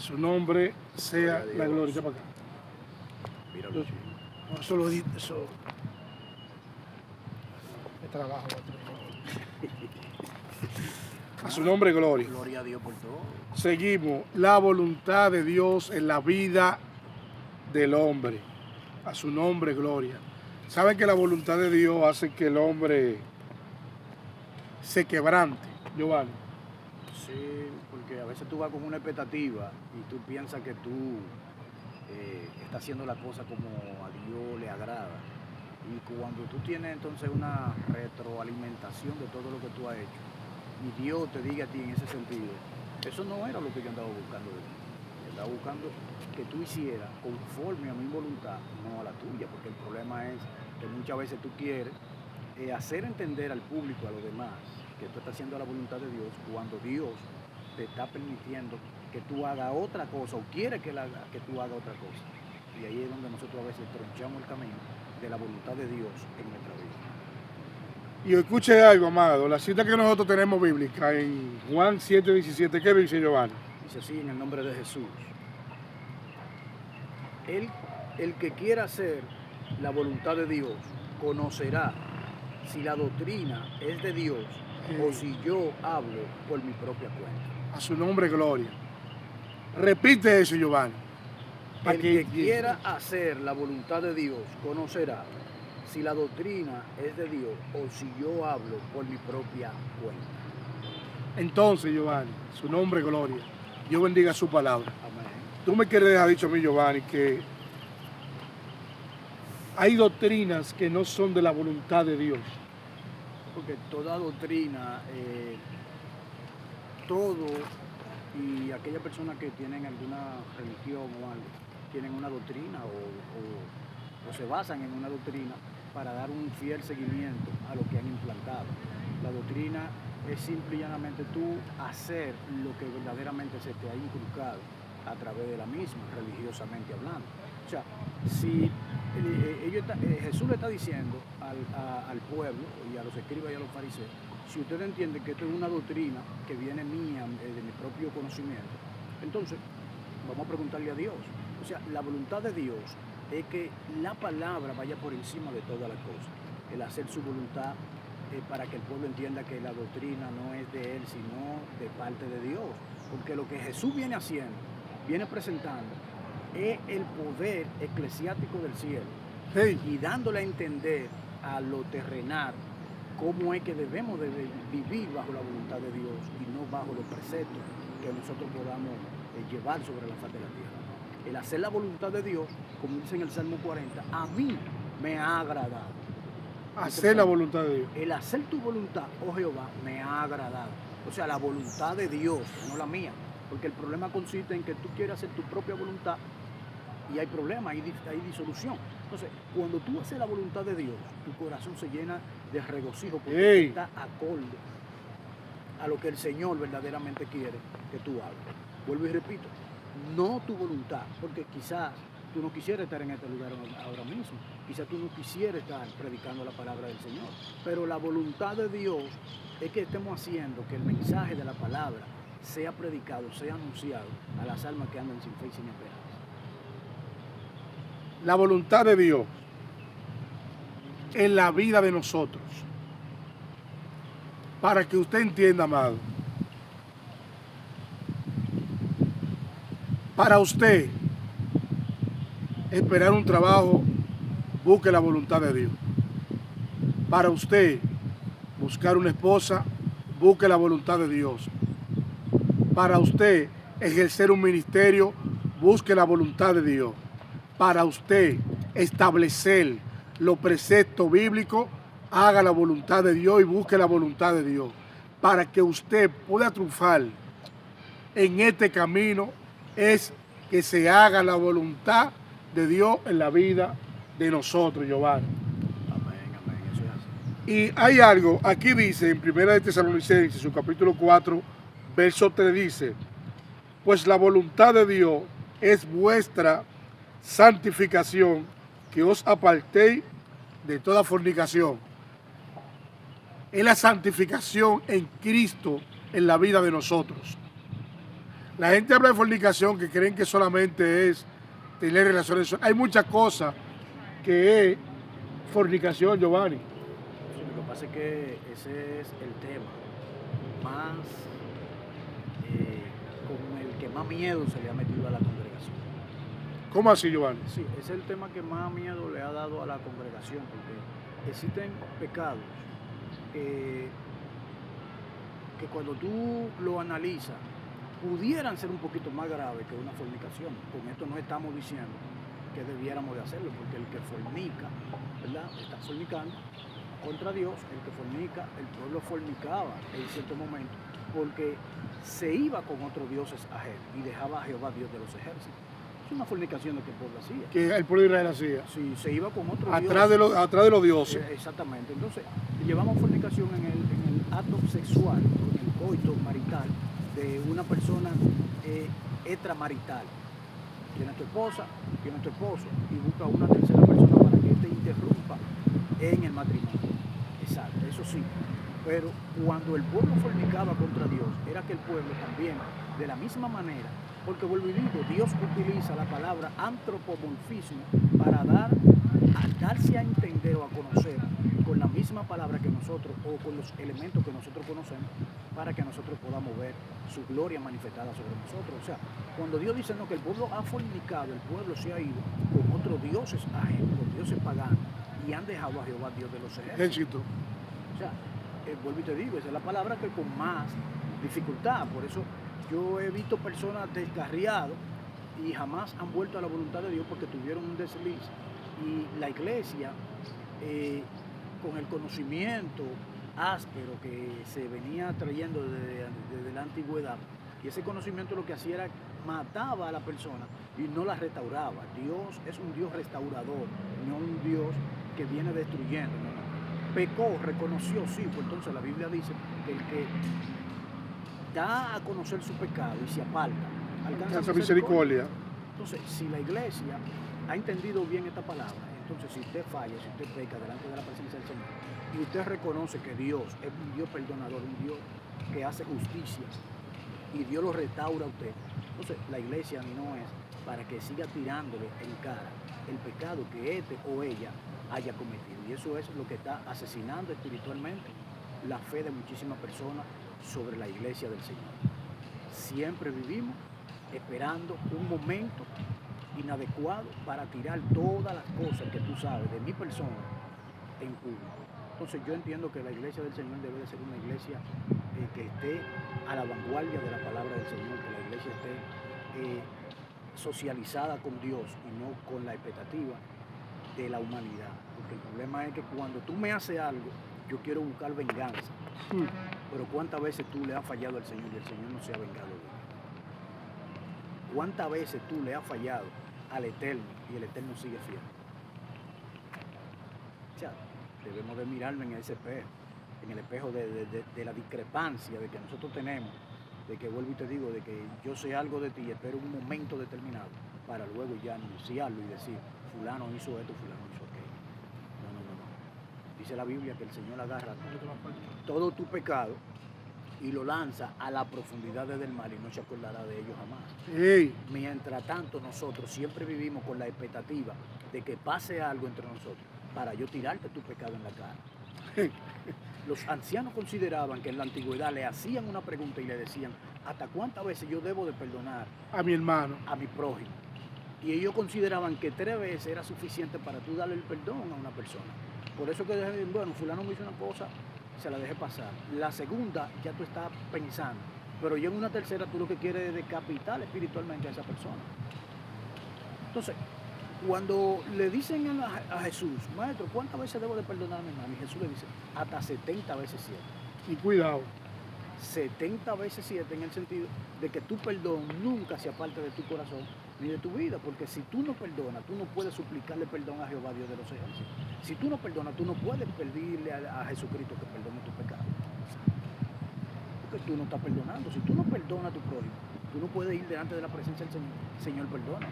Su nombre sea la gloria. Ya para acá. Míralo, Yo- chico. no, eso lo edito, eso es trabajo. A su nombre, gloria. Gloria a Dios por todo. Seguimos la voluntad de Dios en la vida del hombre. A su nombre, gloria. ¿Saben que la voluntad de Dios hace que el hombre se quebrante, Giovanni? Sí, porque a veces tú vas con una expectativa y tú piensas que tú estás haciendo la cosa como a Dios le agrada. Y cuando tú tienes entonces una retroalimentación de todo lo que tú has hecho y Dios te diga a ti en ese sentido, eso no era lo que yo andaba buscando de ti. Yo andaba buscando que tú hicieras conforme a mi voluntad, no a la tuya, porque el problema es que muchas veces tú quieres hacer entender al público, a los demás, que tú estás haciendo la voluntad de Dios cuando Dios te está permitiendo que tú hagas otra cosa o quiere que tú hagas otra cosa. Y ahí es donde nosotros a veces tronchamos el camino de la voluntad de Dios en nuestra vida. Y escuche algo, amado. La cita que nosotros tenemos bíblica en Juan 7:17, ¿qué dice Giovanni? Dice así en el nombre de Jesús. El que quiera hacer la voluntad de Dios conocerá si la doctrina es de Dios o si yo hablo por mi propia cuenta. A su nombre, gloria. Repite eso, Giovanni. El que quiera hacer la voluntad de Dios conocerá si la doctrina es de Dios o si yo hablo por mi propia cuenta. Entonces, Giovanni, su nombre, gloria. Dios bendiga su palabra. Amén. Tú me quieres dejar dicho a mí, Giovanni, que hay doctrinas que no son de la voluntad de Dios. Porque toda doctrina, todo y aquellas personas que tienen alguna religión o algo, tienen una doctrina o se basan en una doctrina para dar un fiel seguimiento a lo que han implantado. La doctrina es simple y llanamente tú hacer lo que verdaderamente se te ha inculcado a través de la misma, religiosamente hablando. O sea, si Jesús le está diciendo al pueblo y a los escribas y a los fariseos, si ustedes entienden que esto es una doctrina que viene mía, de mi propio conocimiento, entonces vamos a preguntarle a Dios. O sea, la voluntad de Dios es que la palabra vaya por encima de todas las cosas, el hacer su voluntad para que el pueblo entienda que la doctrina no es de él, sino de parte de Dios. Porque lo que Jesús viene haciendo, viene presentando, es el poder eclesiástico del cielo. Hey. Y dándole a entender a lo terrenal cómo es que debemos de vivir bajo la voluntad de Dios y no bajo los preceptos que nosotros podamos llevar sobre la faz de la tierra. El hacer la voluntad de Dios, como dice en el Salmo 40, a mí me ha agradado. Hacer la voluntad de Dios. El hacer tu voluntad, oh Jehová, me ha agradado. O sea, la voluntad de Dios, no la mía. Porque el problema consiste en que tú quieres hacer tu propia voluntad y hay problemas, hay disolución. Entonces, cuando tú haces la voluntad de Dios, tu corazón se llena de regocijo porque está acorde a lo que el Señor verdaderamente quiere que tú hagas. Vuelvo y repito, no tu voluntad, porque quizás tú no quisieras estar en este lugar ahora mismo, quizás tú no quisieras estar predicando la palabra del Señor, pero la voluntad de Dios es que estemos haciendo que el mensaje de la palabra sea predicado, sea anunciado a las almas que andan sin fe y sin esperanza. La voluntad de Dios en la vida de nosotros. Para que usted entienda, amado. Para usted esperar un trabajo, busque la voluntad de Dios. Para usted buscar una esposa, busque la voluntad de Dios. Para usted ejercer un ministerio, busque la voluntad de Dios. Para usted establecer los preceptos bíblicos, haga la voluntad de Dios y busque la voluntad de Dios. Para que usted pueda triunfar en este camino, es que se haga la voluntad de Dios en la vida de nosotros, Giovanni. Amén, amén, eso es así. Y hay algo, aquí dice en 1 Tesalonicenses, su capítulo 4, verso 3 dice, pues la voluntad de Dios es vuestra santificación, que os apartéis de toda fornicación. Es la santificación en Cristo en la vida de nosotros. La gente habla de fornicación que creen que solamente es tener relaciones sexuales. Hay muchas cosas que es fornicación, Giovanni. Sí, lo que pasa es que ese es el tema más con el que más miedo se le ha metido a la congregación. ¿Cómo así, Giovanni? Sí, es el tema que más miedo le ha dado a la congregación, porque existen pecados que, que cuando tú lo analizas pudieran ser un poquito más graves que una fornicación. Con esto no estamos diciendo que debiéramos de hacerlo, porque el que fornica, ¿verdad? Está fornicando contra Dios. El que fornica, el pueblo fornicaba en cierto momento, porque se iba con otros dioses ajenos y dejaba a Jehová, Dios de los ejércitos. Es una fornicación lo que el pueblo hacía. Que el pueblo de Israel hacía. Sí, se iba con otros Atrás dioses. atrás de los dioses. Exactamente. Entonces, llevamos fornicación en el acto sexual, en el coito marital de una persona extramarital. Tiene tu esposa, tiene tu esposo y busca una tercera persona para que te interrumpa en el matrimonio. Exacto, eso sí. Pero cuando el pueblo fornicaba contra Dios, era que el pueblo también, de la misma manera, porque vuelvo y digo, Dios utiliza la palabra antropomorfismo para darse a entender o a conocer con la misma palabra que nosotros o con los elementos que nosotros conocemos para que nosotros podamos ver su gloria manifestada sobre nosotros. O sea, cuando Dios dice no, que el pueblo ha fornicado, el pueblo se ha ido con otros dioses ajenos, con dioses paganos, y han dejado a Jehová, Dios de los ejércitos. O sea, vuelvo y te digo, esa es la palabra que con más dificultad. Por eso yo he visto personas descarriadas y jamás han vuelto a la voluntad de Dios porque tuvieron un desliz. Y la iglesia, con el conocimiento áspero que se venía trayendo desde la antigüedad, y ese conocimiento lo que hacía era mataba a la persona y no la restauraba. Dios es un Dios restaurador, no un Dios que viene destruyendo. No. Pecó, reconoció, sí, pues entonces la Biblia dice que el que da a conocer su pecado y se aparta, alcanza misericordia. Entonces, si la iglesia ha entendido bien esta palabra, entonces si usted falla, si usted peca delante de la presencia del Señor, y usted reconoce que Dios es un Dios perdonador, un Dios que hace justicia, y Dios lo restaura a usted, entonces la iglesia no es para que siga tirándole en cara el pecado que este o ella haya cometido. Y eso es lo que está asesinando espiritualmente la fe de muchísimas personas sobre la iglesia del Señor. Siempre vivimos esperando un momento inadecuado para tirar todas las cosas que tú sabes de mi persona en público. Entonces yo entiendo que la iglesia del Señor debe de ser una iglesia que esté a la vanguardia de la palabra del Señor, que la iglesia esté socializada con Dios y no con la expectativa de la humanidad. Porque el problema es que cuando tú me haces algo, yo quiero buscar venganza. Pero ¿cuántas veces tú le has fallado al Señor y el Señor no se ha vengado de ti? ¿Cuántas veces tú le has fallado al Eterno y el Eterno sigue fiel? O sea, debemos de mirarnos en ese espejo, en el espejo de la discrepancia de que nosotros tenemos, de que vuelvo y te digo, de que yo sé algo de ti y espero un momento determinado para luego ya anunciarlo y decir, fulano hizo esto, fulano hizo aquello. No. Dice la Biblia que el Señor agarra todo tu pecado y lo lanza a la profundidad del mar y no se acordará de ellos jamás. Hey. Mientras tanto, nosotros siempre vivimos con la expectativa de que pase algo entre nosotros para yo tirarte tu pecado en la cara. Los ancianos consideraban que en la antigüedad le hacían una pregunta y le decían, ¿hasta cuántas veces yo debo de perdonar a mi hermano, a mi prójimo? Y ellos consideraban que 3 veces era suficiente para tú darle el perdón a una persona. Por eso que, bueno, fulano me hizo una cosa, se la dejé pasar. La segunda ya tú estás pensando, pero ya en una tercera tú lo que quieres es decapitar espiritualmente a esa persona. Entonces, cuando le dicen a Jesús, maestro, ¿cuántas veces debo de perdonar a mi hermano? Y Jesús le dice, hasta 70 veces 7. Y cuidado. 70 veces 7 en el sentido de que tu perdón nunca se aparte de tu corazón ni de tu vida, porque si tú no perdonas, tú no puedes suplicarle perdón a Jehová, Dios de los ejércitos. Si tú no perdonas, tú no puedes pedirle a Jesucristo que perdone tus pecados. Porque tú no estás perdonando. Si tú no perdonas a tu prójimo, tú no puedes ir delante de la presencia del Señor. Señor, perdona.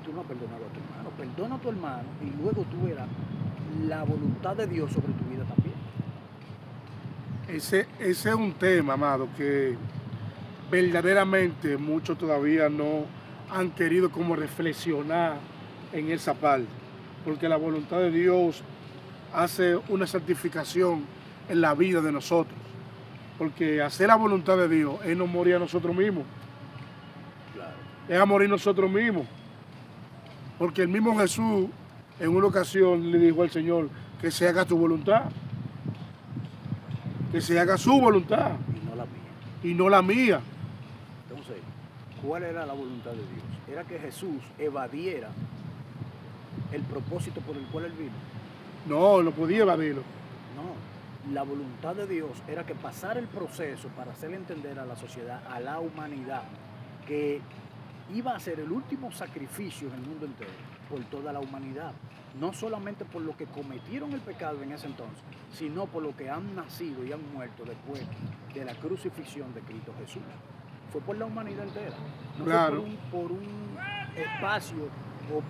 Tú no has perdonado a tu hermano. Perdona a tu hermano y luego tú verás la voluntad de Dios sobre tu vida también. Ese es un tema, amado, que verdaderamente muchos todavía no han querido como reflexionar en esa parte, porque la voluntad de Dios hace una santificación en la vida de nosotros, porque hacer la voluntad de Dios es no morir a nosotros mismos, Claro. es a morir nosotros mismos, porque el mismo Jesús en una ocasión le dijo al Señor que se haga tu voluntad, que se haga su voluntad Y no la mía. y no la mía. Entonces, ¿cuál era la voluntad de Dios? Era que Jesús evadiera el propósito por el cual él vino. No podía evadirlo. No, la voluntad de Dios era que pasara el proceso para hacerle entender a la sociedad, a la humanidad, que iba a ser el último sacrificio en el mundo entero por toda la humanidad. No solamente por lo que cometieron el pecado en ese entonces, sino por lo que han nacido y han muerto después de la crucifixión de Cristo Jesús. Fue por la humanidad entera. No Claro. fue por un espacio o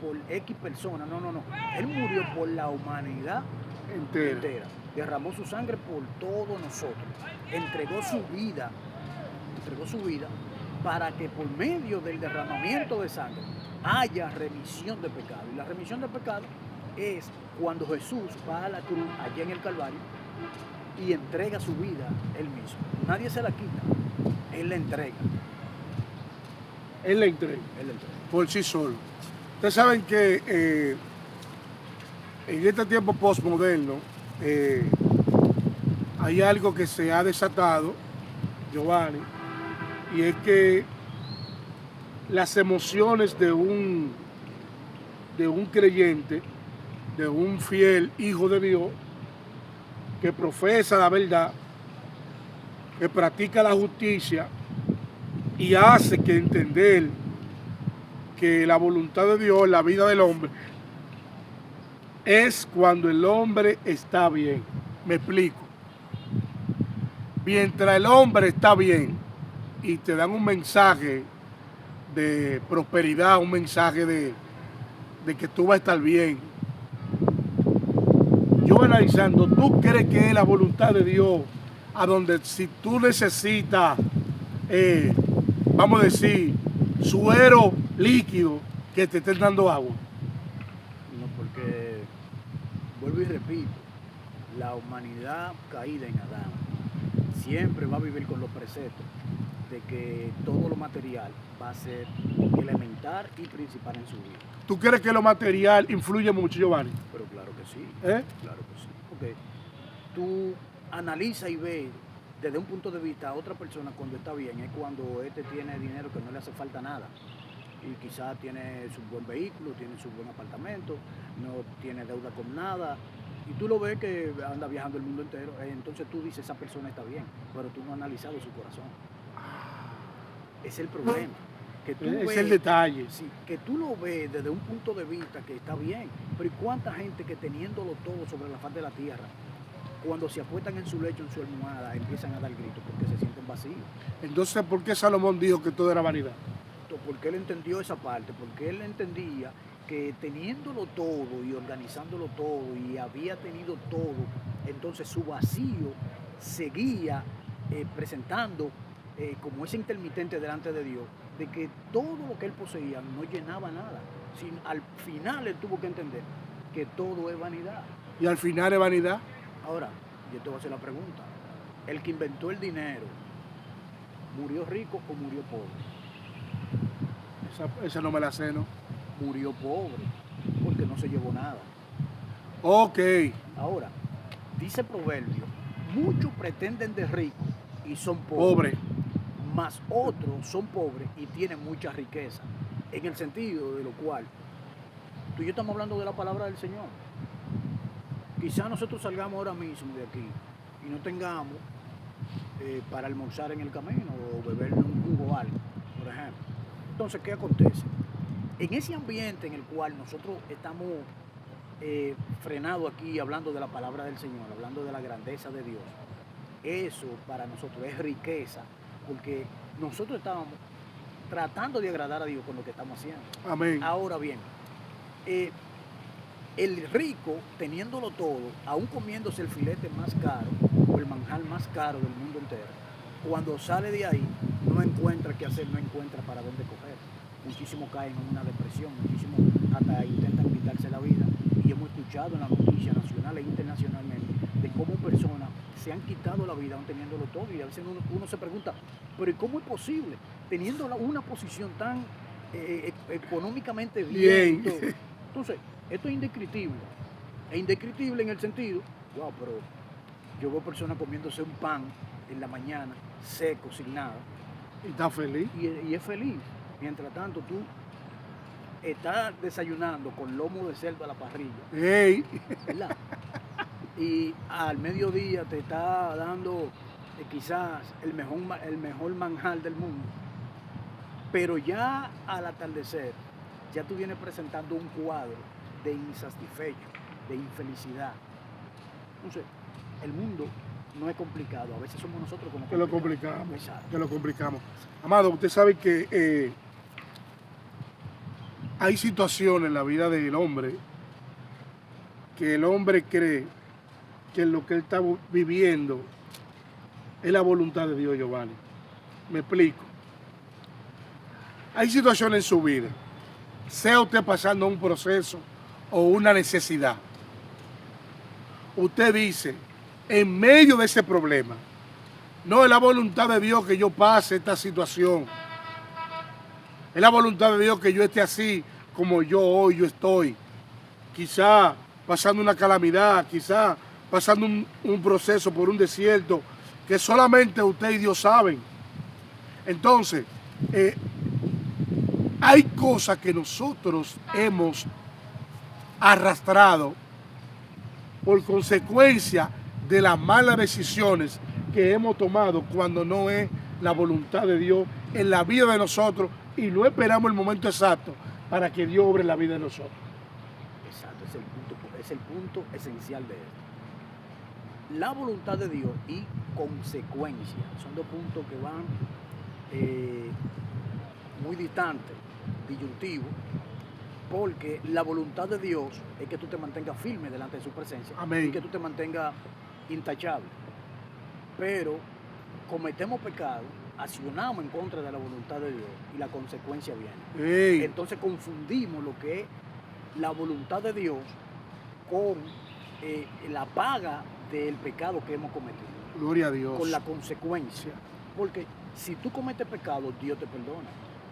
por X personas. No. Él murió por la humanidad entera. Derramó su sangre por todos nosotros. Entregó su vida para que por medio del derramamiento de sangre haya remisión de pecado. Y la remisión de pecado es cuando Jesús va a la cruz allá en el Calvario y entrega su vida él mismo. Nadie se la quita, él la entrega. Él la entrega por sí solo. Ustedes saben que en este tiempo postmoderno hay algo que se ha desatado, Giovanni, y es que las emociones de un creyente, de un fiel hijo de Dios, que profesa la verdad, que practica la justicia y hace que entender que la voluntad de Dios en la vida del hombre es cuando el hombre está bien. Me explico. Mientras el hombre está bien y te dan un mensaje de prosperidad, un mensaje de que tú vas a estar bien. Yo analizando, ¿tú crees que es la voluntad de Dios a donde si tú necesitas, vamos a decir, suero líquido, que te estén dando agua? No, porque, vuelvo y repito, la humanidad caída en Adán siempre va a vivir con los preceptos de que todo lo material va a ser elemental y principal en su vida. ¿Tú crees que lo material influye mucho, Giovanni? Pero claro que sí, claro que sí. Porque tú analizas y ves desde un punto de vista a otra persona cuando está bien, es cuando este tiene dinero que no le hace falta nada. Y quizás tiene su buen vehículo, tiene su buen apartamento, no tiene deuda con nada. Y tú lo ves que anda viajando el mundo entero, entonces tú dices, esa persona está bien, pero tú no has analizado su corazón. Es el problema. Que tú Es ves, el detalle. Sí, que tú lo ves desde un punto de vista que está bien, pero ¿y cuánta gente que teniéndolo todo sobre la faz de la tierra, cuando se acuestan en su lecho, en su almohada, empiezan a dar gritos porque se sienten vacíos? Entonces, ¿por qué Salomón dijo que todo era vanidad? Porque él entendió esa parte, porque él entendía que teniéndolo todo y organizándolo todo y había tenido todo, entonces su vacío seguía presentando como ese intermitente delante de Dios, de que todo lo que él poseía no llenaba nada. Al final él tuvo que entender que todo es vanidad. Y al final es vanidad. Ahora, yo te voy a hacer la pregunta. El que inventó el dinero, ¿murió rico o murió pobre? Esa no me la sé, ¿no? Murió pobre, porque no se llevó nada. Ok. Ahora, dice Proverbio, muchos pretenden de ricos y son Pobre. pobres, mas otros son pobres y tienen mucha riqueza. En el sentido de lo cual, tú y yo estamos hablando de la palabra del Señor. Quizás nosotros salgamos ahora mismo de aquí y no tengamos para almorzar en el camino o beber un jugo o algo, por ejemplo. Entonces, ¿qué acontece? En ese ambiente en el cual nosotros estamos frenados aquí hablando de la palabra del Señor, hablando de la grandeza de Dios, eso para nosotros es riqueza, porque nosotros estábamos tratando de agradar a Dios con lo que estamos haciendo. Amén. Ahora bien, el rico, teniéndolo todo, aún comiéndose el filete más caro o el manjar más caro del mundo entero, cuando sale de ahí, no encuentra qué hacer, no encuentra para dónde coger. Muchísimos caen en una depresión, muchísimos hasta intentan quitarse la vida. Y hemos escuchado en la noticia nacional e internacionalmente de cómo personas se han quitado la vida aún teniéndolo todo. Y a veces uno se pregunta, pero ¿y cómo es posible? Teniendo una posición tan económicamente bien. Entonces, esto es indescriptible. Es indescriptible en el sentido, wow, pero yo veo personas comiéndose un pan en la mañana, seco, sin nada. Y está feliz. Y es feliz. Mientras tanto, tú estás desayunando con lomo de cerdo a la parrilla. ¡Ey! ¿Verdad? Y al mediodía te está dando quizás el mejor manjar del mundo. Pero ya al atardecer, ya tú vienes presentando un cuadro de insatisfecho, de infelicidad. Entonces, el mundo no es complicado, a veces somos nosotros que lo complicamos. Exacto. Que lo complicamos. Amado, usted sabe que hay situaciones en la vida del hombre que el hombre cree que lo que él está viviendo es la voluntad de Dios, Giovanni. Me explico. Hay situaciones en su vida, sea usted pasando un proceso o una necesidad. Usted dice, en medio de ese problema, no es la voluntad de Dios que yo pase esta situación. Es la voluntad de Dios que yo esté así como yo estoy. Quizá pasando una calamidad, quizá pasando un proceso por un desierto que solamente usted y Dios saben. Entonces, hay cosas que nosotros hemos arrastrado por consecuencia de las malas decisiones que hemos tomado cuando no es la voluntad de Dios en la vida de nosotros y no esperamos el momento exacto para que Dios obre en la vida de nosotros. Exacto, es el punto esencial de esto. La voluntad de Dios y consecuencia son dos puntos que van muy distantes, disyuntivos, porque la voluntad de Dios es que tú te mantengas firme delante de su presencia. Amén. Y que tú te mantengas intachable. Pero cometemos pecado, accionamos en contra de la voluntad de Dios y la consecuencia viene. Hey. Entonces confundimos lo que es la voluntad de Dios con la paga del pecado que hemos cometido. Gloria a Dios. Con la consecuencia. Porque si tú cometes pecado, Dios te perdona.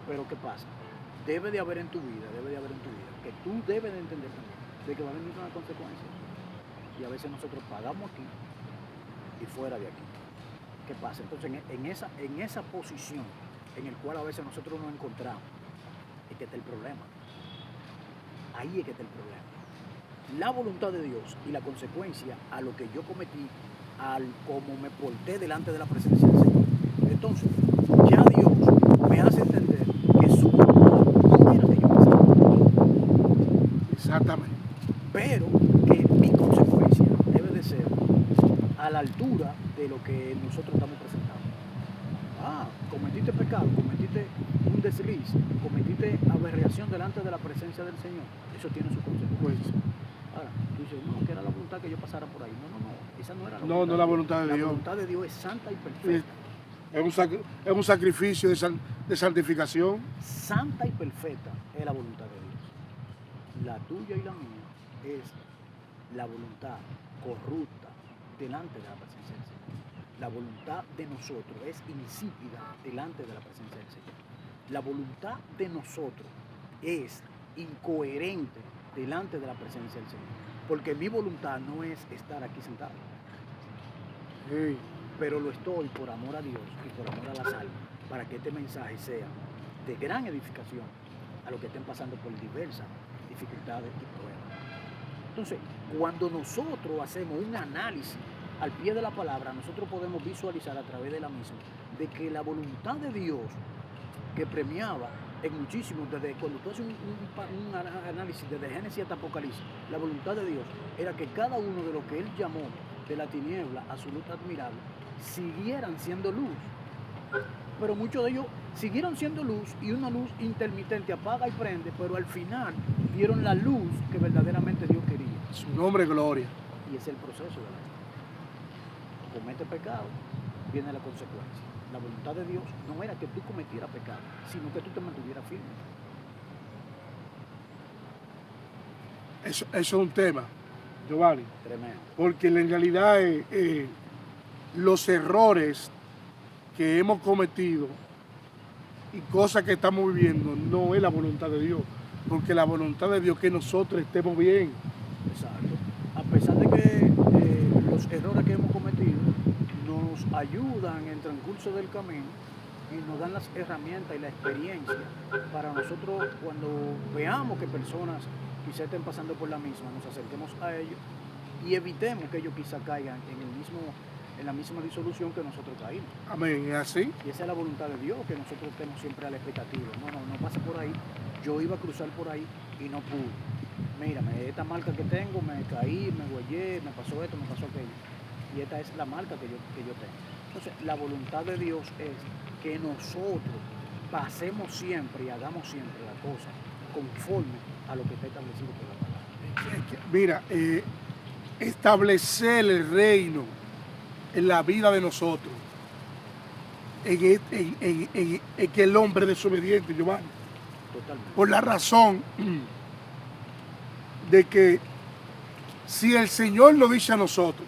Pero ¿qué pasa? Debe de haber en tu vida, que tú debes de entender también, de que va a venir una consecuencia. Y a veces nosotros pagamos aquí y fuera de aquí. ¿Qué pasa? Entonces en esa posición en el cual a veces nosotros nos encontramos, es que está el problema. Ahí es que está el problema. La voluntad de Dios y la consecuencia a lo que yo cometí, al como me porté delante de la presencia del Señor. Entonces, ya Dios me hace entender que su voluntad no era que yo pasara. Exactamente. Pero que mi consecuencia debe de ser a la altura de lo que nosotros estamos presentando. Cometiste pecado, cometiste un desliz, cometiste aberración delante de la presencia del Señor. Eso tiene su consecuencia. Ahora, tú dices, no, que era la voluntad que yo pasara por ahí. No, esa no era la voluntad. No es la voluntad de Dios. La voluntad de Dios es santa y perfecta. Es un sacrificio de santificación. Santa y perfecta es la voluntad de Dios. La tuya y la mía es la voluntad corrupta delante de la presencia del Señor. La voluntad de nosotros es insípida delante de la presencia del Señor. La voluntad de nosotros es incoherente delante de la presencia del Señor. Porque mi voluntad no es estar aquí sentado. Hey. Pero lo estoy por amor a Dios y por amor a las almas, para que este mensaje sea de gran edificación a los que estén pasando por diversas dificultades y pruebas. Entonces, cuando nosotros hacemos un análisis al pie de la palabra, nosotros podemos visualizar a través de la misma de que la voluntad de Dios que premiaba en muchísimos, desde cuando tú haces un análisis desde Génesis hasta Apocalipsis, la voluntad de Dios era que cada uno de los que Él llamó de la tiniebla a su luz admirable, siguieran siendo luz. Pero muchos de ellos siguieron siendo luz y una luz intermitente, apaga y prende, pero al final dieron la luz que verdaderamente Dios quería. Su nombre, gloria. Y es el proceso de la vida. Comete pecado, viene la consecuencia. La voluntad de Dios no era que tú cometieras pecado, sino que tú te mantuvieras firme. Eso es un tema, Giovanni, Tremendo. porque en realidad los errores que hemos cometido y cosas que estamos viviendo no es la voluntad de Dios, porque la voluntad de Dios es que nosotros estemos bien. Exacto. A pesar de que los errores que hemos cometido nos ayudan en el transcurso del camino y nos dan las herramientas y la experiencia para nosotros, cuando veamos que personas quizá estén pasando por la misma, nos acerquemos a ellos y evitemos que ellos quizá caigan en la misma disolución que nosotros caímos. Amén, ¿es así? Y esa es la voluntad de Dios, que nosotros estemos siempre a la expectativa. No pasa por ahí. Yo iba a cruzar por ahí y no pude. Mírame, esta marca que tengo, me caí, me guayé, me pasó esto, me pasó aquello. Y esta es la marca que yo tengo. Entonces, la voluntad de Dios es que nosotros pasemos siempre y hagamos siempre la cosa conforme a lo que está establecido por la palabra. Mira, establecer el reino en la vida de nosotros, en que el hombre es desobediente, Giovanni. Totalmente. Por la razón de que si el Señor lo dice a nosotros,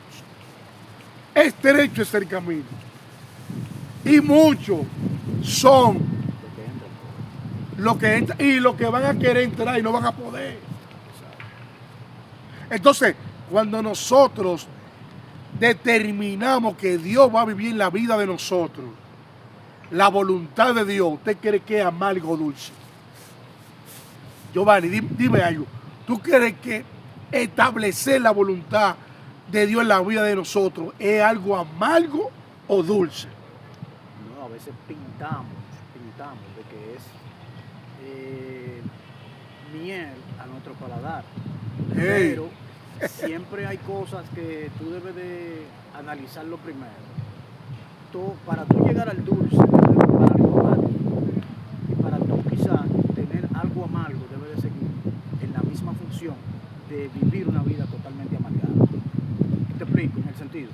es derecho es el camino. Y muchos son los que entran y los que van a querer entrar y no van a poder. Entonces, cuando nosotros determinamos que Dios va a vivir en la vida de nosotros, la voluntad de Dios, ¿usted cree que es amargo o dulce? Giovanni, dime algo. ¿Tú crees que establecer la voluntad de Dios en la vida de nosotros es algo amargo o dulce? No, a veces pintamos de que es miel a nuestro paladar. Hey. Pero siempre hay cosas que tú debes de analizarlo primero. Para tú llegar al dulce, debes de preparar algo amargo. Y para tú quizás tener algo amargo, debes de seguir en la misma función de vivir una vida totalmente amargada. Te explico en el sentido.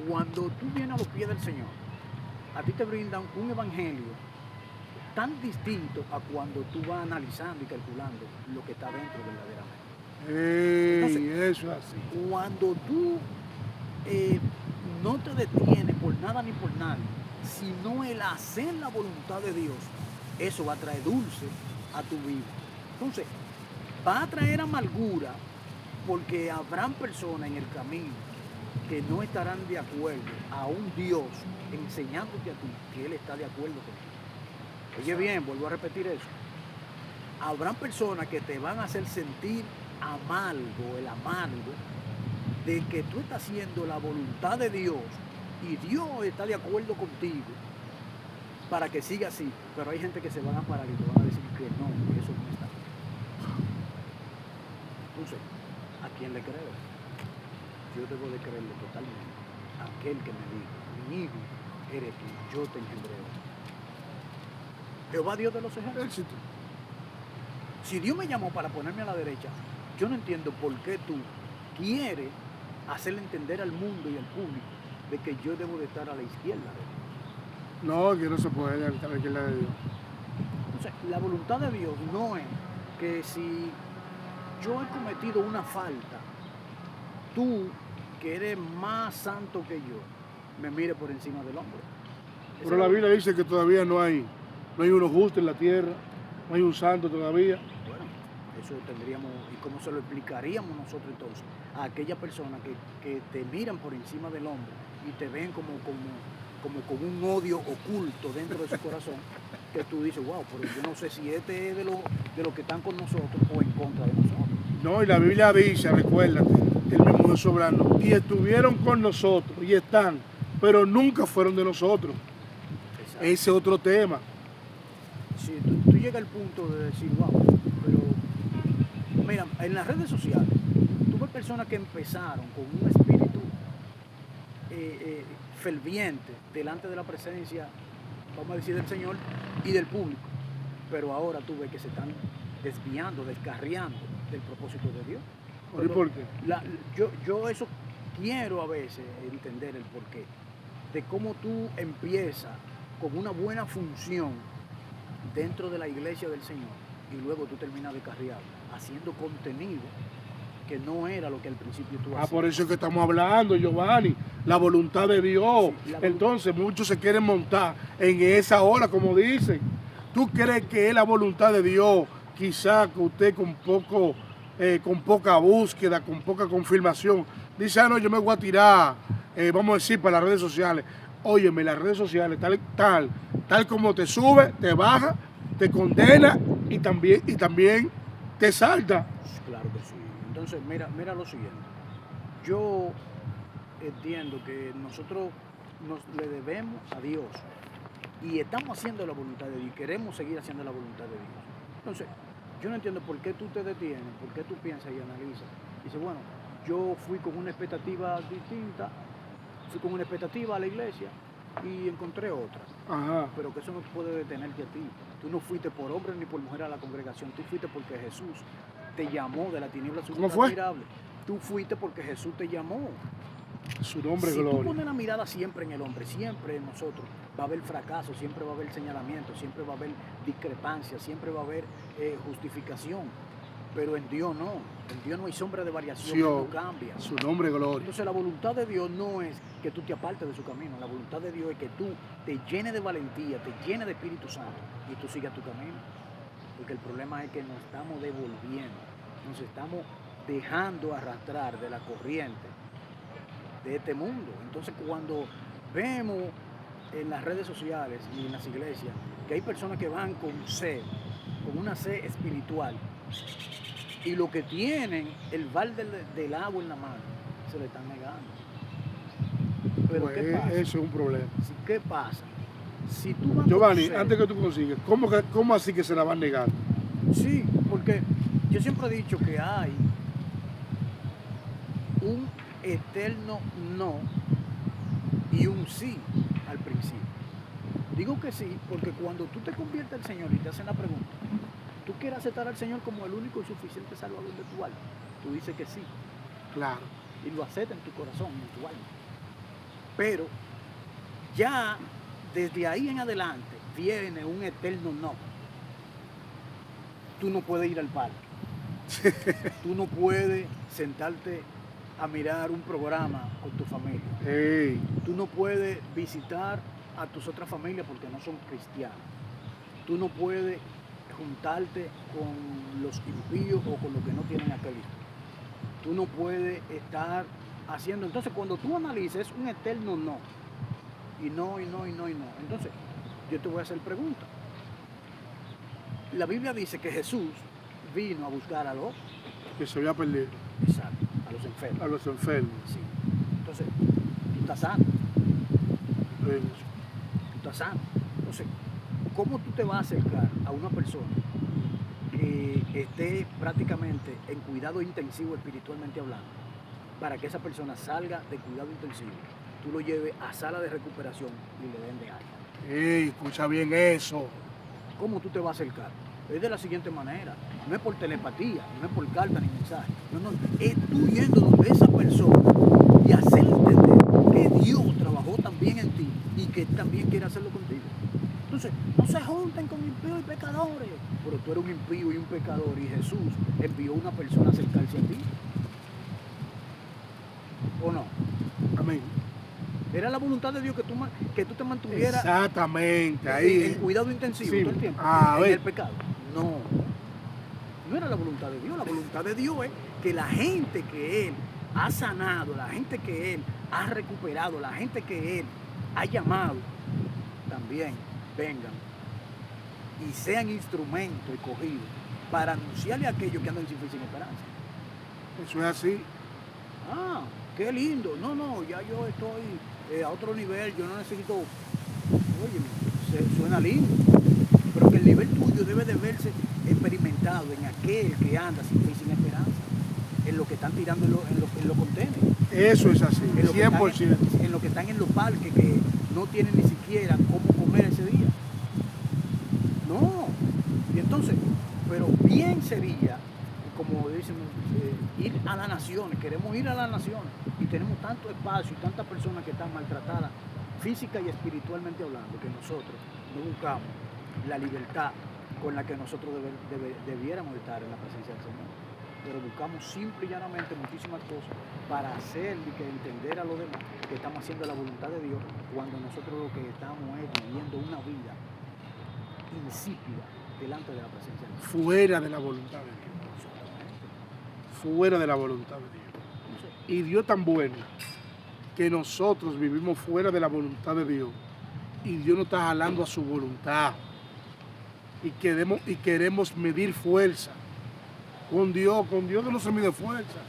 Cuando tú vienes a los pies del Señor, a ti te brindan un evangelio tan distinto a cuando tú vas analizando y calculando lo que está dentro verdaderamente. Entonces, eso es así. cuando tú no te detienes por nada ni por nadie, sino el hacer la voluntad de Dios, eso va a traer dulce a tu vida. Entonces, va a traer amargura porque habrán personas en el camino que no estarán de acuerdo a un Dios enseñándote a ti que Él está de acuerdo contigo. Oye bien, vuelvo a repetir eso. Habrán personas que te van a hacer sentir amargo, el amargo de que tú estás haciendo la voluntad de Dios y Dios está de acuerdo contigo para que siga así. Pero hay gente que se van a parar y te van a decir que no, que eso no está bien. Entonces, ¿a quién le creo? Yo debo de creerle totalmente a aquel que me dijo, mi hijo eres tú, yo te engendré hoy. Jehová Dios de los ejércitos. Si Dios me llamó para ponerme a la derecha, yo no entiendo por qué tú quieres hacerle entender al mundo y al público de que yo debo de estar a la izquierda de Dios. No, que no se puede estar a la izquierda de Dios. Entonces, la voluntad de Dios no es que si yo he cometido una falta, tú, que eres más santo que yo, me mire por encima del hombro. Pero la Biblia dice que todavía no hay uno justo en la tierra, no hay un santo todavía. Bueno, eso tendríamos, ¿y cómo se lo explicaríamos nosotros entonces a aquellas personas que te miran por encima del hombro y te ven como con un odio oculto dentro de su corazón, que tú dices, wow, pero yo no sé si este es de los que están con nosotros o en contra de nosotros? No, y la Biblia dice, recuérdate, el mismo Dios soberano, y estuvieron con nosotros, y están, pero nunca fueron de nosotros. Exacto. Ese es otro tema. Sí, tú llegas al punto de decir, wow, pero mira, en las redes sociales, tú ves personas que empezaron con un espíritu ferviente delante de la presencia, vamos a decir, del Señor y del público, pero ahora tú ves que se están desviando, descarriando del propósito de Dios. ¿Y por qué? Yo eso quiero a veces entender el por qué. de cómo tú empiezas con una buena función dentro de la iglesia del Señor y luego tú terminas descarriado, haciendo contenido que no era lo que al principio tú hacías. Por eso es que estamos hablando, Giovanni, la voluntad de Dios. Sí, Entonces muchos se quieren montar en esa ola, como dicen. ¿Tú crees que es la voluntad de Dios? Quizá que usted con poca búsqueda, con poca confirmación, dice, no, yo me voy a tirar, vamos a decir, para las redes sociales. Óyeme, las redes sociales, tal como te sube, te baja, te condena y también te salta. Claro que sí. Entonces, mira lo siguiente. Yo entiendo que nosotros le debemos a Dios y estamos haciendo la voluntad de Dios y queremos seguir haciendo la voluntad de Dios. Entonces, yo no entiendo por qué tú te detienes, por qué tú piensas y analizas. Dices, bueno, yo fui con una expectativa distinta, fui con una expectativa a la iglesia y encontré otra. Ajá. Pero que eso no puede detenerte a ti. Tú no fuiste por hombre ni por mujer a la congregación, tú fuiste porque Jesús te llamó de la tiniebla a su luz admirable. Tú fuiste porque Jesús te llamó. Su nombre, si gloria. tú pones la mirada siempre en el hombre, siempre en nosotros, va a haber fracaso, siempre va a haber señalamiento, siempre va a haber discrepancia, siempre va a haber justificación. Pero en Dios no. En Dios no hay sombra de variación, no cambia. Su nombre, gloria. Entonces la voluntad de Dios no es que tú te apartes de su camino. La voluntad de Dios es que tú te llenes de valentía, te llenes de Espíritu Santo y tú sigas tu camino. Porque el problema es que nos estamos devolviendo, nos estamos dejando arrastrar de la corriente de este mundo. Entonces cuando vemos en las redes sociales y en las iglesias que hay personas que van con una sed espiritual, y lo que tienen, el balde del agua en la mano, se le están negando. Pero pues ¿qué pasa? Eso es un problema. ¿Qué pasa? Si tú vas Giovanni, antes que tú consigues, ¿cómo así que se la van negando? Sí, porque yo siempre he dicho que hay un eterno no y un sí al principio. Digo que sí porque cuando tú te conviertes al Señor y te hacen la pregunta, ¿tú quieres aceptar al Señor como el único y suficiente salvador de tu alma? Tú dices que sí. Claro. Y lo aceptas en tu corazón, en tu alma. Pero ya desde ahí en adelante viene un eterno no. Tú no puedes ir al parque. Tú no puedes sentarte a mirar un programa con tu familia. Hey. Tú no puedes visitar a tus otras familias porque no son cristianos. Tú no puedes juntarte con los impíos o con los que no tienen a Cristo. Tú no puedes estar haciendo. Entonces, cuando tú analices, es un eterno no. Y no. Entonces, yo te voy a hacer preguntas. La Biblia dice que Jesús vino a buscar a los que se había perdido. Exacto, a los enfermos. A los enfermos. Sí. Entonces, tú estás sano. Sí. Tú estás sano. Entonces, ¿cómo tú te vas a acercar a una persona que esté prácticamente en cuidado intensivo espiritualmente hablando, para que esa persona salga de cuidado intensivo, tú lo lleves a sala de recuperación y le den de alta? Ey, escucha bien eso. ¿Cómo tú te vas a acercar? Es de la siguiente manera, no es por telepatía, no es por carta ni mensaje, no, es tú yendo donde esa persona y hacer entender que Dios trabajó también en ti y que también quiere hacerlo contigo. Entonces, no se junten con impíos y pecadores, pero tú eres un impío y un pecador y Jesús envió a una persona a acercarse a ti. ¿O no? Amén. Era la voluntad de Dios que tú te mantuvieras exactamente ahí en cuidado intensivo sí. todo el tiempo, en el pecado. No era la voluntad de Dios. La voluntad de Dios es que la gente que Él ha sanado, la gente que Él ha recuperado, la gente que Él ha llamado, también vengan y sean instrumentos escogidos para anunciarle a aquellos que andan sin fe y sin esperanza. Eso es así. Ah, qué lindo. No, ya yo estoy a otro nivel, yo no necesito. Oye, suena lindo, pero que el nivel tuyo debe de verse experimentado en aquel que anda sin fe y sin esperanza, en lo que están tirando en los contenedores. Eso es así, 100%. En lo que están en los parques que no tienen ni siquiera cómo comer ese día. No. Y entonces, pero bien sería, como dicen, ir a las naciones. Queremos ir a las naciones y tenemos tanto espacio y tantas personas que están maltratadas física y espiritualmente hablando, que nosotros no buscamos la libertad con la que nosotros debiéramos estar en la presencia del Señor, pero buscamos simple y llanamente muchísimas cosas para hacer y que entender a los demás que estamos haciendo la voluntad de Dios, cuando nosotros lo que estamos es viviendo una vida insípida delante de la presencia de Dios. Fuera de la voluntad de Dios. Fuera de la voluntad de Dios. Y Dios es tan bueno que nosotros vivimos fuera de la voluntad de Dios y Dios nos está jalando a su voluntad y queremos medir fuerza con Dios no se mide fuerza,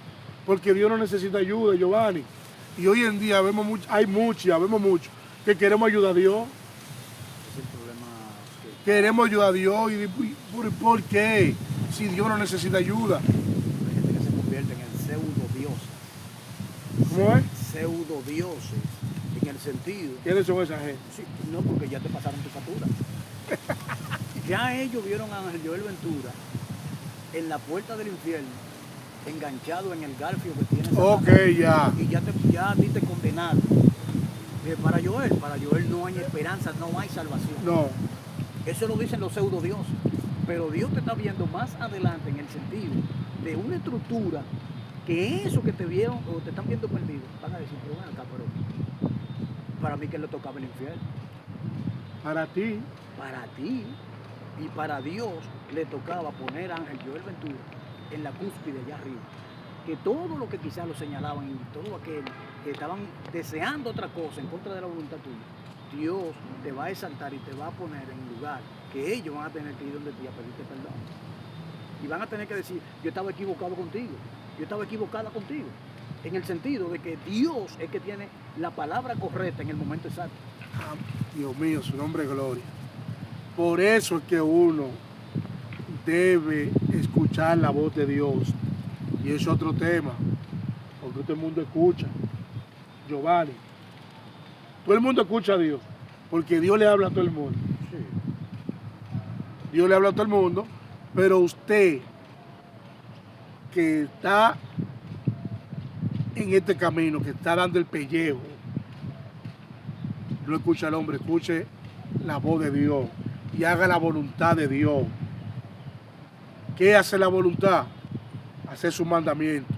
porque Dios no necesita ayuda, Giovanni. Y hoy en día vemos mucho que queremos ayudar a Dios. Es el problema que Queremos ayudar a Dios y ¿por qué? Si Dios no necesita ayuda. hay gente que se convierte en pseudo-dioses. ¿Cómo es? Pseudo-dioses, en el sentido... ¿Quiénes son esa gente? Sí, no, porque ya te pasaron tu factura. Ya ellos vieron a Ángel Joel Ventura en la puerta del infierno, enganchado en el garfio que tiene Satanás. Ok, ya. Y ya a ti te condenaron. Para Joel no hay esperanza, no hay salvación. No. Eso lo dicen los pseudo dioses. Pero Dios te está viendo más adelante en el sentido de una estructura que eso que te vieron o te están viendo perdido, van a decir, pero bueno, acá, pero para mí que le tocaba el infierno. Para ti. Para ti y para Dios le tocaba poner a Ángel Joel Ventura en la cúspide allá arriba. Que todo lo que quizás lo señalaban y todo aquel que estaban deseando otra cosa en contra de la voluntad tuya, Dios te va a exaltar y te va a poner en un lugar que ellos van a tener que ir donde ti a pedirte perdón. Y van a tener que decir, yo estaba equivocado contigo, yo estaba equivocada contigo. En el sentido de que Dios es que tiene la palabra correcta en el momento exacto. Ah, Dios mío, su nombre es gloria. Por eso es que uno debe escuchar la voz de Dios. Y es otro tema, porque todo el mundo escucha. Giovanni, todo el mundo escucha a Dios, porque Dios le habla a todo el mundo. Sí. Dios le habla a todo el mundo, pero usted que está en este camino, que está dando el pellejo, no escucha al hombre, escuche la voz de Dios y haga la voluntad de Dios. ¿Qué hace la voluntad? Hacer sus mandamientos,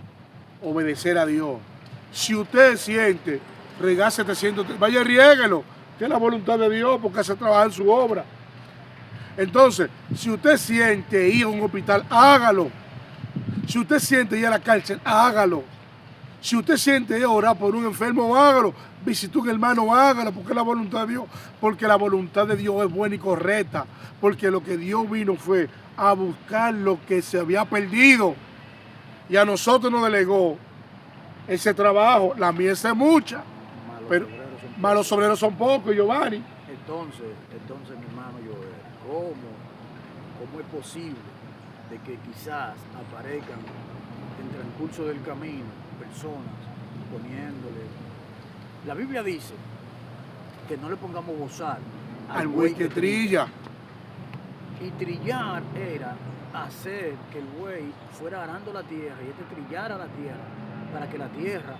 obedecer a Dios. Si usted siente regar 700, vaya y riéguelo, que es la voluntad de Dios, porque hace trabajar en su obra. Entonces, si usted siente ir a un hospital, hágalo. Si usted siente ir a la cárcel, hágalo. Si usted siente ir a orar por un enfermo, hágalo. Visite un hermano, hágalo, porque es la voluntad de Dios. Porque la voluntad de Dios es buena y correcta. Porque lo que Dios vino fue a buscar lo que se había perdido. Y a nosotros nos delegó ese trabajo. La mies es mucha, pero malos obreros son pocos, Giovanni. Entonces, mi hermano Joel, ¿cómo es posible de que quizás aparezcan en transcurso del camino personas poniéndole... La Biblia dice que no le pongamos bozal Al buey que trilla. Y trillar era hacer que el buey fuera arando la tierra y trillara la tierra para que la tierra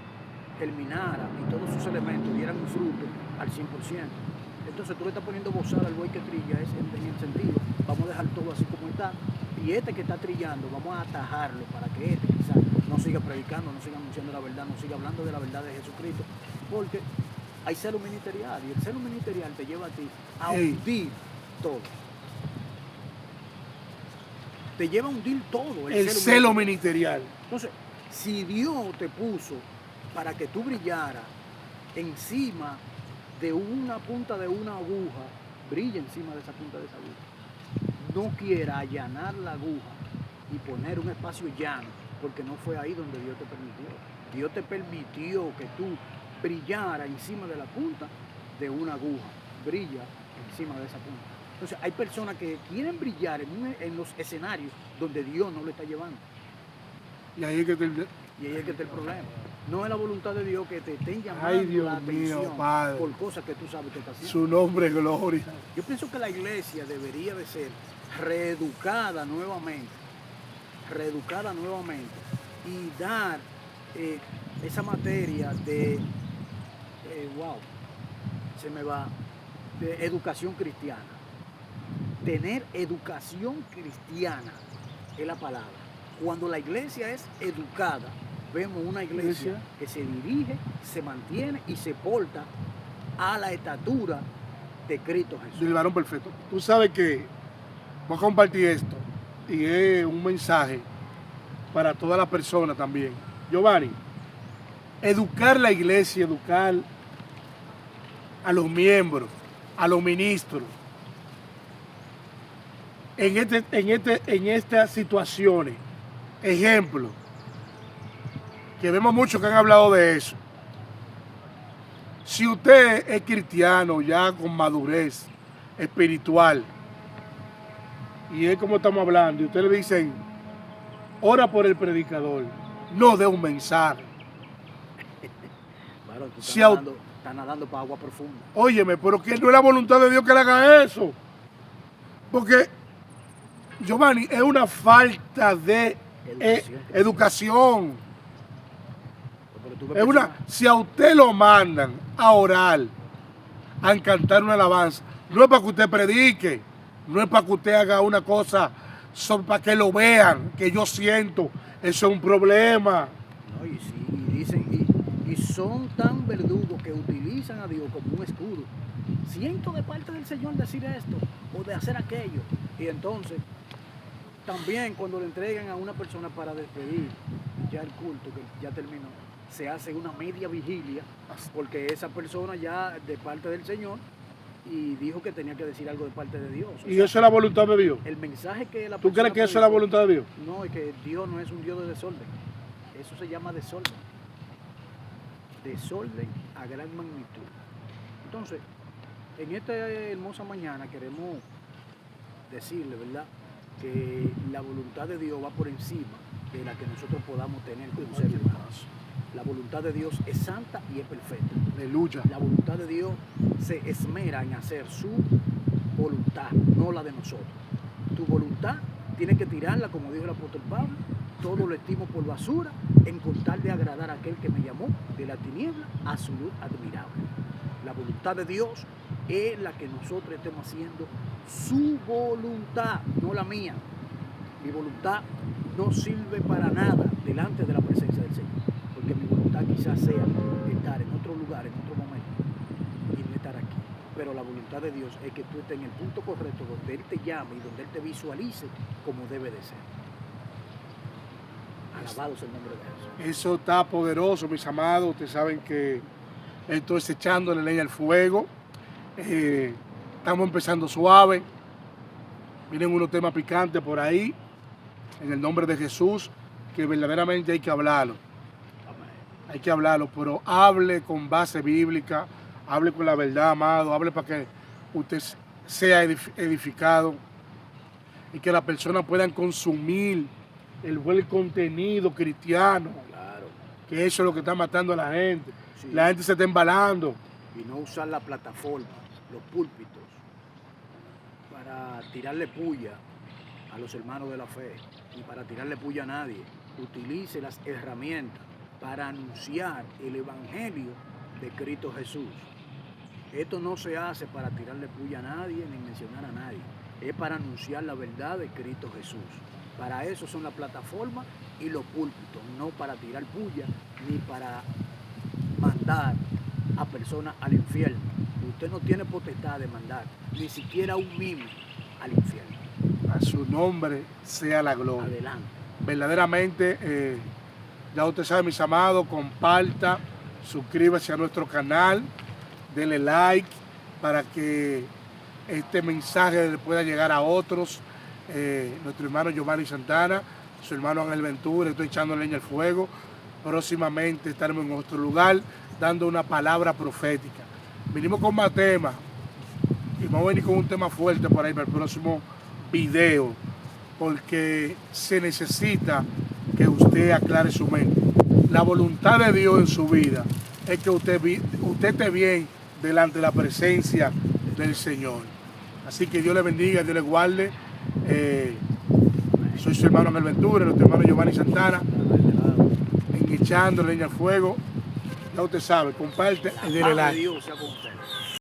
germinara y todos sus elementos dieran un fruto al 100%. Entonces tú le estás poniendo bozal al buey que trilla, es en el sentido, vamos a dejar todo así como está, y este que está trillando, vamos a atajarlo para que este quizás no siga predicando, no siga anunciando la verdad, no siga hablando de la verdad de Jesucristo, porque hay celo ministerial, y el celo ministerial te lleva a ti a hundir todo. Te lleva a hundir todo. El celo ministerial. Entonces, si Dios te puso para que tú brillaras encima de una punta de una aguja, brilla encima de esa punta de esa aguja. No quiera allanar la aguja y poner un espacio llano, porque no fue ahí donde Dios te permitió. Dios te permitió que tú brillaras encima de la punta de una aguja. Brilla encima de esa punta. Entonces, hay personas que quieren brillar en los escenarios donde Dios no lo está llevando. Y ahí es que está el problema. No es la voluntad de Dios que te estén llamando la atención por cosas que tú sabes que estás haciendo. Su nombre es gloria. Yo pienso que la iglesia debería de ser reeducada nuevamente y dar esa materia de se me va, de educación cristiana. Tener educación cristiana es la palabra. Cuando la iglesia es educada, vemos una iglesia que se dirige, se mantiene y se porta a la estatura de Cristo Jesús. Del varón perfecto. Tú sabes que voy a compartir esto y es un mensaje para todas las personas también. Giovanni, educar la iglesia, educar a los miembros, a los ministros, en estas situaciones, ejemplo, que vemos muchos que han hablado de eso. Si usted es cristiano ya con madurez espiritual, y es como estamos hablando, y usted le dicen, ora por el predicador, no dé un mensaje. Claro, tú Si estás nadando para agua profunda. Óyeme, pero que no es la voluntad de Dios que le haga eso. Porque, Giovanni, es una falta de educación. Es si a usted lo mandan a orar, a cantar una alabanza, no es para que usted predique, no es para que usted haga una cosa, son para que lo vean, que yo siento, eso es un problema. No, y sí, y dicen, y son tan verdugos que utilizan a Dios como un escudo. Siento de parte del Señor decir esto o de hacer aquello. Y entonces, también cuando le entregan a una persona para despedir ya el culto, que ya terminó, se hace una media vigilia, porque esa persona ya de parte del Señor y dijo que tenía que decir algo de parte de Dios. ¿Y eso es la voluntad de Dios? El mensaje que la persona... ¿Tú crees que eso es la voluntad de Dios? No, es que Dios no es un Dios de desorden. Eso se llama desorden. Desorden a gran magnitud. Entonces, en esta hermosa mañana queremos decirle, ¿verdad?, que la voluntad de Dios va por encima de la que nosotros podamos tener como seres humanos. La voluntad de Dios es santa y es perfecta. Aleluya. La voluntad de Dios se esmera en hacer su voluntad, no la de nosotros. Tu voluntad tienes que tirarla, como dijo el apóstol Pablo, todo lo estimo por basura, en contar de agradar a aquel que me llamó de la tiniebla a su luz admirable. La voluntad de Dios es la que nosotros estemos haciendo, su voluntad, no la mía. Mi voluntad no sirve para nada delante de la presencia del Señor, porque mi voluntad quizás sea estar en otro lugar, en otro momento, y no estar aquí. Pero la voluntad de Dios es que tú estés en el punto correcto donde Él te llame y donde Él te visualice como debe de ser. Alabado sea el nombre de Jesús. Eso está poderoso, mis amados. Ustedes saben que esto es echándole leña al fuego. Estamos empezando suave. Vienen unos temas picantes por ahí. En el nombre de Jesús, que verdaderamente hay que hablarlo. Hay que hablarlo, pero hable con base bíblica, hable con la verdad, amado, hable para que usted sea edificado y que las personas puedan consumir el buen contenido cristiano. Claro. Que eso es lo que está matando a la gente. Sí. La gente se está embalando. Y no usar la plataforma, los púlpitos, para tirarle puya a los hermanos de la fe, ni para tirarle puya a nadie. Utilice las herramientas para anunciar el evangelio de Cristo Jesús. Esto no se hace para tirarle puya a nadie ni mencionar a nadie. Es para anunciar la verdad de Cristo Jesús. Para eso son las plataformas y los púlpitos, no para tirar puya ni para mandar a personas al infierno. Usted no tiene potestad de mandar ni siquiera un mimo al infierno. A su nombre sea la gloria. Adelante. Verdaderamente, ya usted sabe, mis amados, comparta, suscríbase a nuestro canal, denle like para que este mensaje le pueda llegar a otros. Nuestro hermano Giovanni Santana, su hermano Ángel Ventura, estoy echando leña al fuego. Próximamente estaremos en otro lugar dando una palabra profética. Vinimos con más temas y vamos a venir con un tema fuerte por ahí para el próximo video, porque se necesita que usted aclare su mente. La voluntad de Dios en su vida es que usted esté bien delante de la presencia del Señor. Así que Dios le bendiga, Dios le guarde. Soy su hermano Ángel Ventura, nuestro hermano Giovanni Santana, en echando leña al fuego. Ya usted sabe, comparte y denle like.